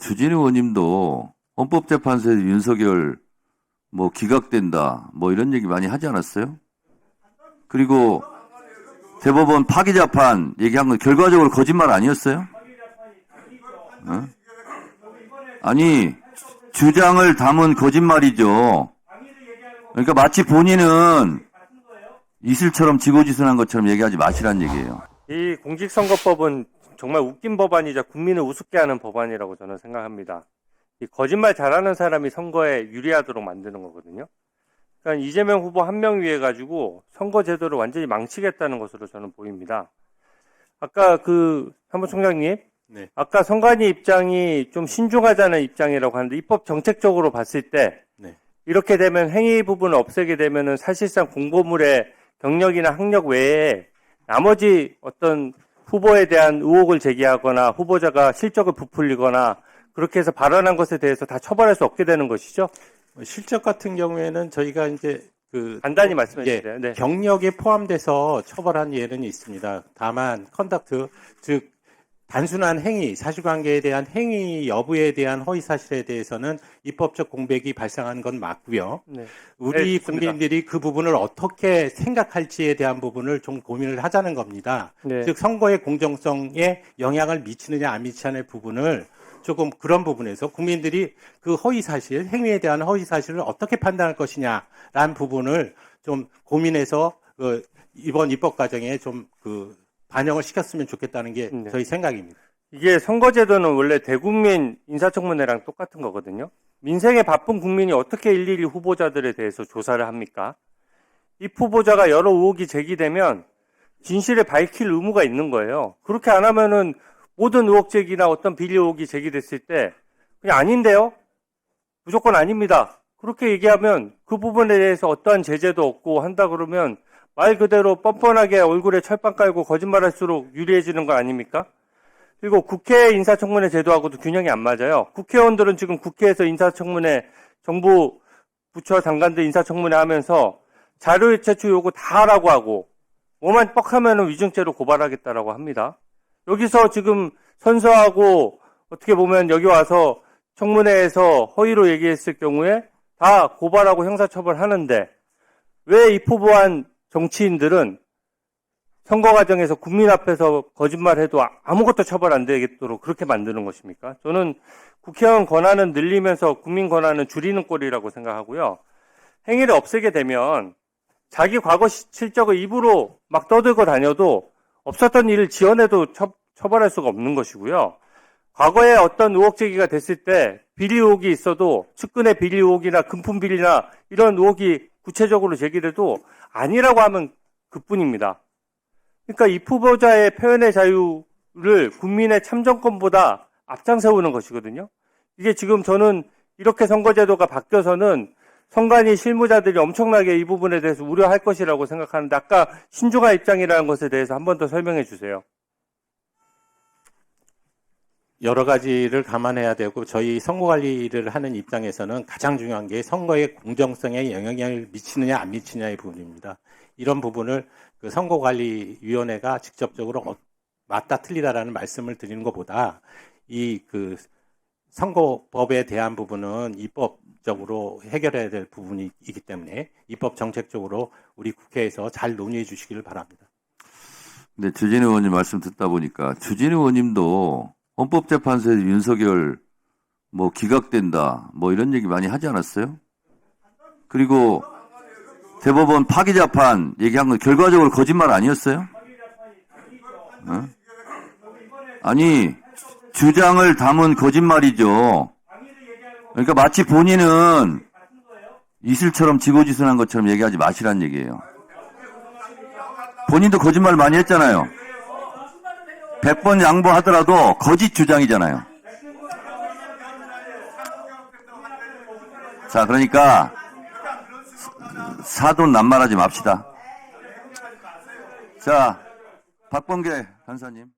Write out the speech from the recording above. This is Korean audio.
주진우 의원님도 헌법재판소에서 윤석열 뭐 기각된다 뭐 이런 얘기 많이 하지 않았어요? 그리고 대법원 파기재판 얘기한 건 결과적으로 거짓말 아니었어요? 어? 아니 주장을 담은 거짓말이죠. 그러니까 마치 본인은 이슬처럼 지고지순한 것처럼 얘기하지 마시란 얘기예요. 이 공직선거법은 정말 웃긴 법안이자 국민을 우습게 하는 법안이라고 저는 생각합니다. 이 거짓말 잘하는 사람이 선거에 유리하도록 만드는 거거든요. 그러니까 이재명 후보 한 명 위해 가지고 선거 제도를 완전히 망치겠다는 것으로 저는 보입니다. 아까 사무총장님, 네. 아까 선관위 입장이 좀 신중하자는 입장이라고 하는데 입법 정책적으로 봤을 때 네. 이렇게 되면 행위 부분을 없애게 되면은 사실상 공보물의 경력이나 학력 외에 나머지 어떤 후보에 대한 의혹을 제기하거나 후보자가 실적을 부풀리거나 그렇게 해서 발언한 것에 대해서 다 처벌할 수 없게 되는 것이죠. 실적 같은 경우에는 저희가 이제 간단히 말씀해 주세요. 예, 네. 경력에 포함돼서 처벌한 예는 있습니다. 다만 컨덕트 즉 단순한 행위, 사실관계에 대한 행위 여부에 대한 허위 사실에 대해서는 입법적 공백이 발생한 건 맞고요. 네. 우리 네, 국민들이 그 부분을 어떻게 생각할지에 대한 부분을 좀 고민을 하자는 겁니다. 네. 즉 선거의 공정성에 영향을 미치느냐 안 미치느냐의 부분을 조금 그런 부분에서 국민들이 그 허위 사실, 행위에 대한 허위 사실을 어떻게 판단할 것이냐라는 부분을 좀 고민해서 이번 입법 과정에 좀 반영을 시켰으면 좋겠다는 게 네. 저희 생각입니다. 이게 선거제도는 원래 대국민 인사청문회랑 똑같은 거거든요. 민생에 바쁜 국민이 어떻게 일일이 후보자들에 대해서 조사를 합니까? 이 후보자가 여러 의혹이 제기되면 진실을 밝힐 의무가 있는 거예요. 그렇게 안 하면은 모든 의혹 제기나 어떤 비리 의혹이 제기됐을 때 그냥 아닌데요? 무조건 아닙니다. 그렇게 얘기하면 그 부분에 대해서 어떠한 제재도 없고 한다 그러면 말 그대로 뻔뻔하게 얼굴에 철판 깔고 거짓말할수록 유리해지는 거 아닙니까? 그리고 국회 인사청문회 제도하고도 균형이 안 맞아요. 국회의원들은 지금 국회에서 인사청문회, 정부 부처 장관들 인사청문회 하면서 자료 제출 요구 다 하라고 하고 뭐만 뻑하면 위증죄로 고발하겠다라고 합니다. 여기서 지금 선서하고 어떻게 보면 여기 와서 청문회에서 허위로 얘기했을 경우에 다 고발하고 형사처벌하는데 왜 이 포부한 정치인들은 선거 과정에서 국민 앞에서 거짓말해도 아무것도 처벌 안 되겠도록 그렇게 만드는 것입니까? 저는 국회의원 권한은 늘리면서 국민 권한은 줄이는 꼴이라고 생각하고요. 행위를 없애게 되면 자기 과거 실적을 입으로 막 떠들고 다녀도 없었던 일을 지어내도 처벌할 수가 없는 것이고요. 과거에 어떤 의혹 제기가 됐을 때 비리 의혹이 있어도 측근의 비리 의혹이나 금품 비리나 이런 의혹이 구체적으로 제기돼도 아니라고 하면 그뿐입니다. 그러니까 이 후보자의 표현의 자유를 국민의 참정권보다 앞장세우는 것이거든요. 이게 지금 저는 이렇게 선거제도가 바뀌어서는 선관위 실무자들이 엄청나게 이 부분에 대해서 우려할 것이라고 생각하는데 아까 신중한 입장이라는 것에 대해서 한 번 더 설명해 주세요. 여러 가지를 감안해야 되고 저희 선거관리를 하는 입장에서는 가장 중요한 게 선거의 공정성에 영향을 미치느냐 안 미치느냐의 부분입니다. 이런 부분을 선거관리위원회가 직접적으로 맞다 틀리다라는 말씀을 드리는 것보다 선거법에 대한 부분은 입법적으로 해결해야 될 부분이기 때문에 입법 정책적으로 우리 국회에서 잘 논의해 주시기를 바랍니다. 근데 주진우 의원님 말씀 듣다 보니까 주진우 의원님도 헌법재판소에서 윤석열 뭐 기각된다 뭐 이런 얘기 많이 하지 않았어요? 그리고 대법원 파기재판 얘기한 건 결과적으로 거짓말 아니었어요? 어? 아니 주장을 담은 거짓말이죠. 그러니까 마치 본인은 이슬처럼 지고지순한 것처럼 얘기하지 마시란 얘기예요. 본인도 거짓말 많이 했잖아요. 100번 양보하더라도 거짓 주장이잖아요. 자, 그러니까 사돈 낱말하지 맙시다. 자, 박범계 간사님.